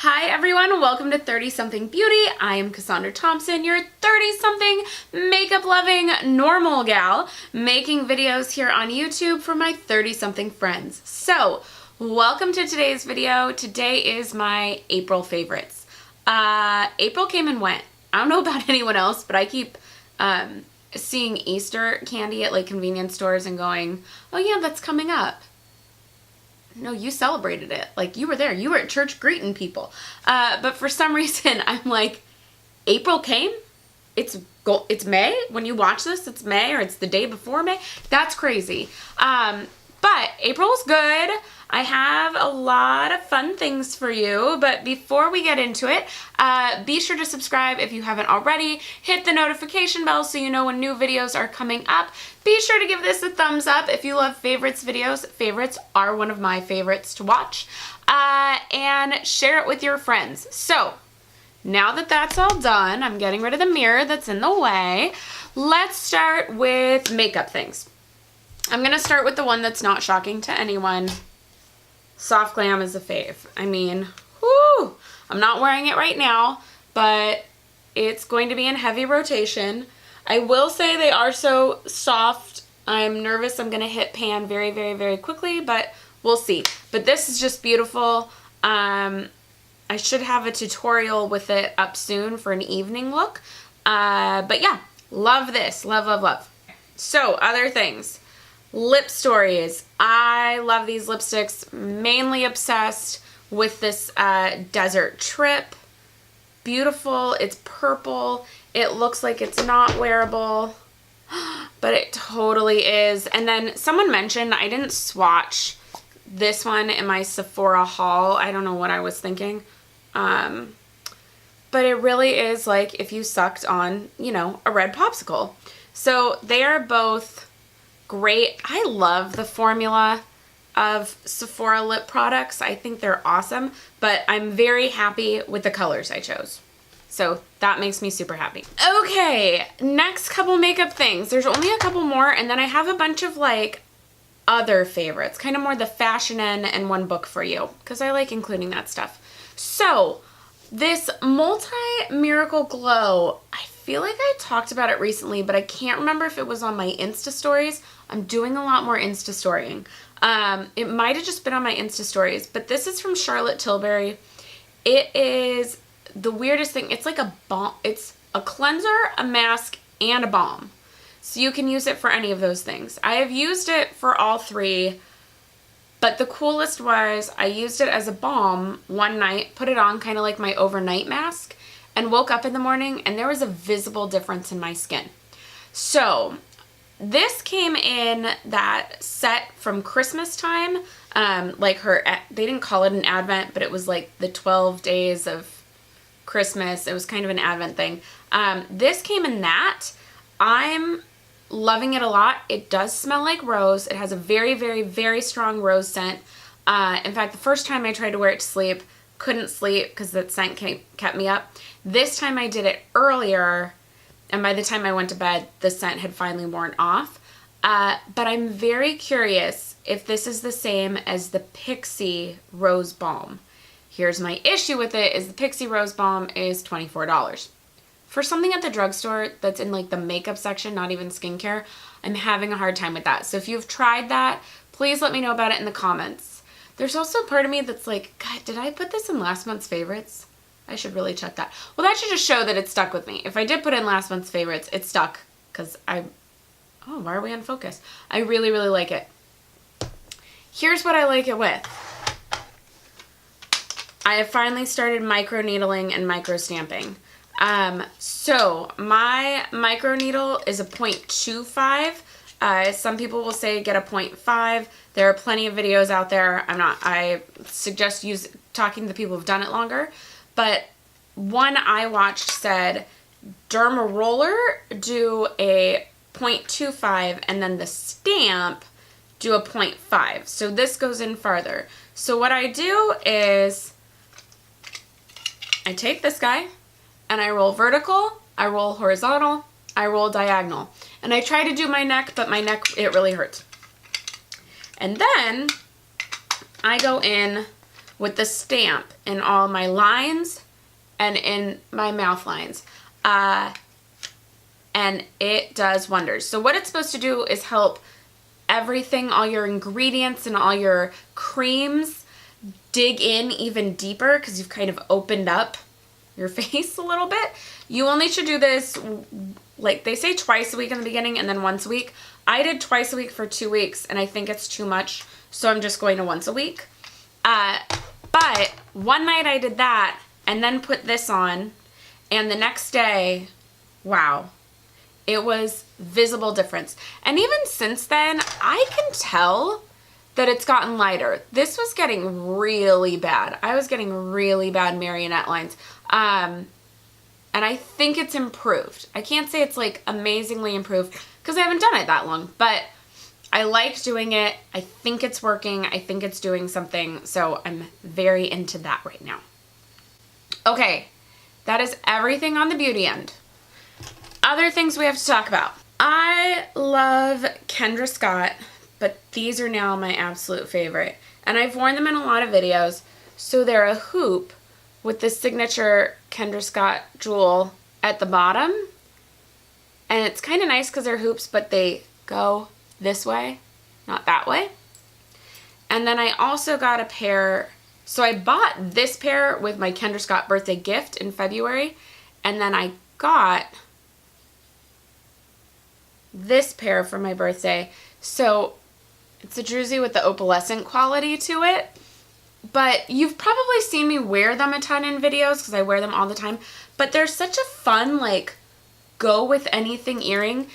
Hi everyone, welcome to 30-something Beauty. I am Cassandra Thompson, your 30-something makeup-loving normal gal, making videos here on YouTube for my 30-something friends. So, welcome to today's video. Today is my April favorites. April came and went. I don't know about anyone else, but I keep seeing Easter candy at like convenience stores and going, oh yeah, that's coming up. No, you celebrated it. Like, you were there. You were at church greeting people. But for some reason, I'm like, April came? It's May? When you watch this, it's May, or it's the day before May? That's crazy. But April's good. I have a lot of fun things for you. But before we get into it, be sure to subscribe if you haven't already. Hit the notification bell so you know when new videos are coming up. Be sure to give this a thumbs up if you love favorites videos. Favorites are one of my favorites to watch. And share it with your friends. So, now that that's all done, I'm getting rid of the mirror that's in the way. Let's start with makeup things. I'm going to start with the one that's not shocking to anyone. Soft Glam is a fave. I mean, whoo! I'm not wearing it right now, but it's going to be in heavy rotation. I will say they are so soft. I'm nervous I'm going to hit pan very, very, very quickly, but we'll see. But this is just beautiful. I should have a tutorial with it up soon for an evening look. But yeah, love this. Love, love, love. So, other things. Lip Stories. I love these lipsticks. Mainly obsessed with this Desert Trip. Beautiful. It's purple. It looks like it's not wearable, but it totally is. And then someone mentioned I didn't swatch this one in my Sephora haul. I don't know what I was thinking. But it really is like if you sucked on, you know, a red popsicle. So they are both great. I love the formula of Sephora lip products. I think they're awesome, but I'm very happy with the colors I chose. So that makes me super happy. Okay, next couple makeup things. There's only a couple more, and then I have a bunch of like other favorites, kind of more the fashion end and one book for you, because I like including that stuff. So this Multi-Miracle Glow, I feel like I talked about it recently, but I can't remember if it was on my Insta stories. I'm doing a lot more Insta storying. It might have just been on my Insta stories, but this is from Charlotte Tilbury. It is the weirdest thing. It's like a balm. It's a cleanser, a mask, and a balm. So you can use it for any of those things. I have used it for all three, but the coolest was I used it as a balm one night, put it on kind of like my overnight mask, and woke up in the morning and there was a visible difference in my skin. So this came in that set from Christmas time, like they didn't call it an Advent, but it was like the 12 days of Christmas. It was kind of an Advent thing. This came in that. I'm loving it a lot. It does smell like rose. It has a very, very, very strong rose scent. In fact, the first time I tried to wear it to sleep, couldn't sleep because that scent kept me up. This time I did it earlier, and by the time I went to bed, the scent had finally worn off. But I'm very curious if this is the same as the Pixie Rose Balm. Here's my issue with it, is the Pixie Rose Balm is $24. For something at the drugstore that's in like the makeup section, not even skincare, I'm having a hard time with that. So if you've tried that, please let me know about it in the comments. There's also a part of me that's like, God, did I put this in last month's favorites? I should really check that. Well, that should just show that it stuck with me. If I did put in last month's favorites, it stuck because oh, why are we on focus? I really, really like it. Here's what I like it with. I have finally started micro needling and micro stamping. So my micro needle is a 0.25. Some people will say get a 0.5. There are plenty of videos out there. I suggest talking to the people who've done it longer. But one I watched said Derma Roller do a 0.25 and then the stamp do a 0.5. So this goes in farther. So what I do is I take this guy and I roll vertical, I roll horizontal, I roll diagonal. And I try to do my neck, but my neck, it really hurts. And then I go in with the stamp in all my lines and in my mouth lines. And it does wonders. So what it's supposed to do is help everything, all your ingredients and all your creams dig in even deeper because you've kind of opened up your face a little bit. You only should do this, like they say, twice a week in the beginning and then once a week. I did twice a week for 2 weeks and I think it's too much, so I'm just going to once a week. But one night I did that and then put this on, and the next day, wow, it was visible difference. And even since then, I can tell that it's gotten lighter. This was getting really bad. I was getting really bad marionette lines. And I think it's improved. I can't say it's like amazingly improved because I haven't done it that long, but I like doing it. I think it's working. I think it's doing something. So I'm very into that right now. Okay, that is everything on the beauty end. Other things we have to talk about. I love Kendra Scott, but these are now my absolute favorite. And I've worn them in a lot of videos. So they're a hoop with the signature Kendra Scott jewel at the bottom. And it's kind of nice because they're hoops, but they go this way, not that way. And then I also got a pair. So I bought this pair with my Kendra Scott birthday gift in February. And then I got this pair for my birthday. So it's a druzy with the opalescent quality to it. But you've probably seen me wear them a ton in videos because I wear them all the time. But they're such a fun, like, go with anything earring.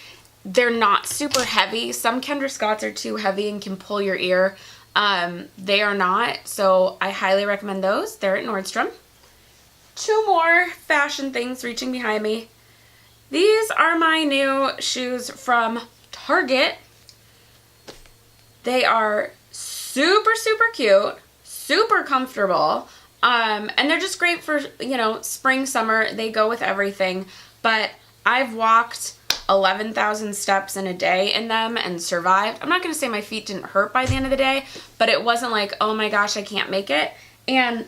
They're not super heavy. Some Kendra Scotts are too heavy and can pull your ear. They are not. So I highly recommend those. They're at Nordstrom. 2 more fashion things reaching behind me. These are my new shoes from Target. They are super, super cute, super comfortable, and they're just great for, you know, spring, summer. They go with everything, but I've walked 11,000 steps in a day in them and survived. I'm not going to say my feet didn't hurt by the end of the day, but it wasn't like, oh my gosh, I can't make it. And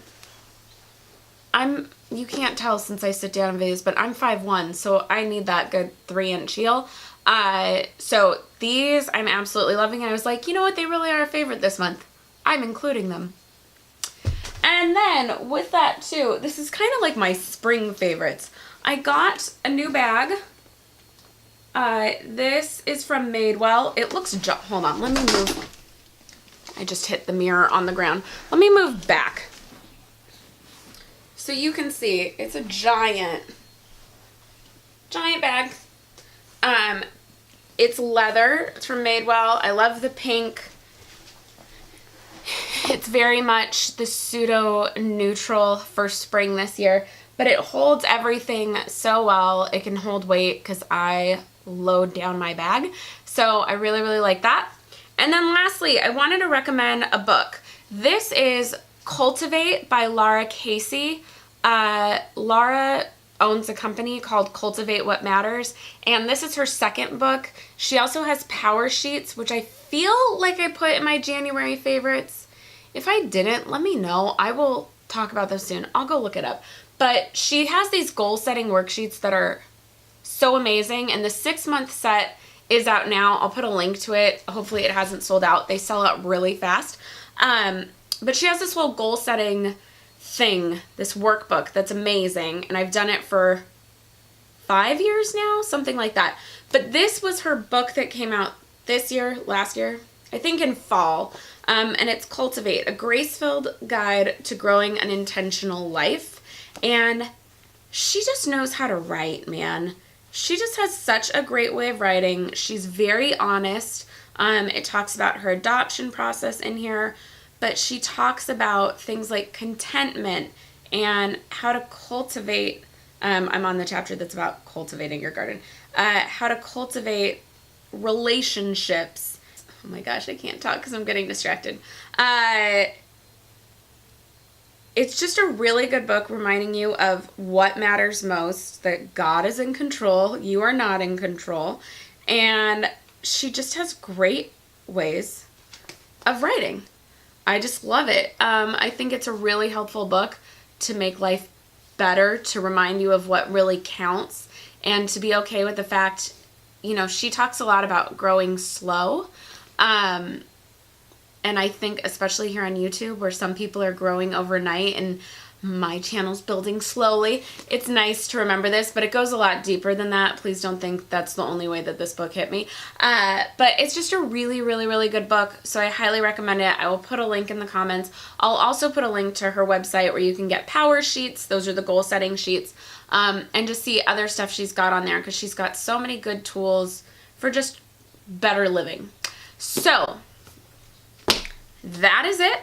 you can't tell since I sit down in videos, but I'm 5'1", so I need that good 3-inch heel. So these I'm absolutely loving. And I was like, you know what? They really are a favorite this month. I'm including them. And then with that too, this is kind of like my spring favorites. I got a new bag. This is from Madewell. It looks, hold on, let me move. I just hit the mirror on the ground. Let me move back. So you can see it's a giant bag. It's leather. It's from Madewell. I love the pink. It's very much the pseudo neutral for spring this year, but it holds everything so well. It can hold weight because I load down my bag. So I really, really like that. And then lastly, I wanted to recommend a book. This is Cultivate by Laura Casey. Laura owns a company called Cultivate What Matters, and this is her second book. She also has Power Sheets, which I feel like I put in my January favorites. If I didn't, let me know. I will talk about those soon. I'll go look it up. But she has these goal-setting worksheets that are so amazing, and the 6-month set is out now. I'll put a link to it. Hopefully it hasn't sold out. They sell out really fast. But she has this whole goal-setting thing, this workbook that's amazing, and I've done it for 5 years now, something like that. But this was her book that came out this year, last year, I think in fall, and it's Cultivate, a grace-filled guide to growing an intentional life. And she just knows how to write, man. She just has such a great way of writing. She's very honest. It talks about her adoption process in here, but she talks about things like contentment and how to cultivate. I'm on the chapter that's about cultivating your garden. How to cultivate relationships. Oh my gosh, I can't talk because I'm getting distracted. It's just a really good book reminding you of what matters most, that God is in control, you are not in control, and she just has great ways of writing. I just love it. I think it's a really helpful book to make life better, to remind you of what really counts, and to be okay with the fact, you know, she talks a lot about growing slow. And I think especially here on YouTube, where some people are growing overnight and my channel's building slowly, it's nice to remember this, but it goes a lot deeper than that. Please don't think that's the only way that this book hit me. But it's just a really, really, really good book, so I highly recommend it. I will put a link in the comments. I'll also put a link to her website where you can get power sheets. Those are the goal setting sheets. And just see other stuff she's got on there, because she's got so many good tools for just better living. So that is it.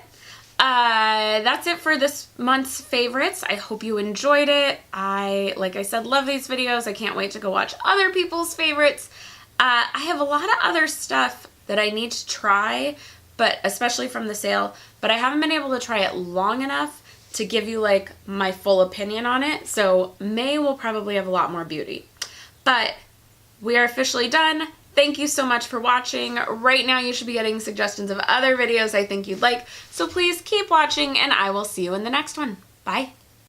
That's it for this month's favorites. I hope you enjoyed it. Like I said, love these videos. I can't wait to go watch other people's favorites. I have a lot of other stuff that I need to try, but especially from the sale, but I haven't been able to try it long enough to give you like my full opinion on it. So May will probably have a lot more beauty, but we are officially done. Thank you so much for watching. Right now you should be getting suggestions of other videos I think you'd like, so please keep watching and I will see you in the next one. Bye.